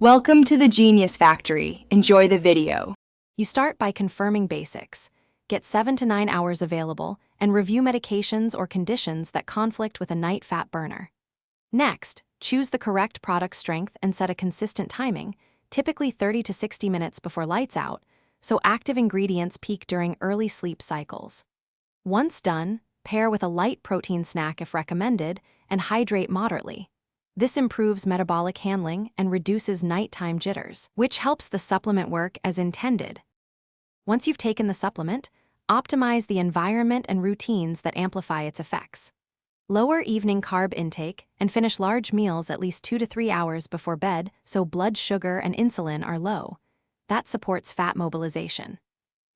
Welcome to the Genius Factory. Enjoy the video. You start by confirming basics. Get 7 to 9 hours available and review medications or conditions that conflict with a night fat burner. Next, choose the correct product strength and set a consistent timing, typically 30 to 60 minutes before lights out, so active ingredients peak during early sleep cycles. Once done, pair with a light protein snack if recommended and hydrate moderately. This improves metabolic handling and reduces nighttime jitters, which helps the supplement work as intended. Once you've taken the supplement, optimize the environment and routines that amplify its effects. Lower evening carb intake and finish large meals at least 2 to 3 hours before bed so blood sugar and insulin are low. That supports fat mobilization.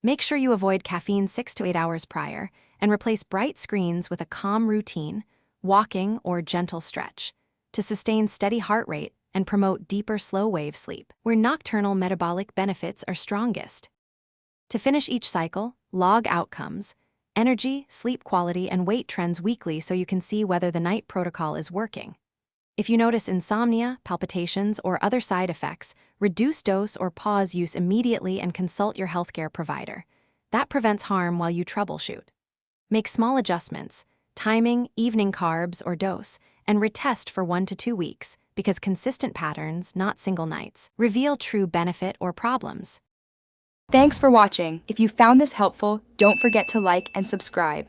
Make sure you avoid caffeine 6 to 8 hours prior and replace bright screens with a calm routine, walking or gentle stretch, to sustain steady heart rate and promote deeper slow-wave sleep, where nocturnal metabolic benefits are strongest. To finish each cycle, log outcomes, energy, sleep quality, and weight trends weekly so you can see whether the night protocol is working. If you notice insomnia, palpitations, or other side effects, reduce dose or pause use immediately and consult your healthcare provider. That prevents harm while you troubleshoot. Make small adjustments, timing, evening carbs, or dose, and retest for 1 to 2 weeks, because consistent patterns, not single nights, reveal true benefit or problems. Thanks for watching. If you found this helpful, don't forget to like and subscribe.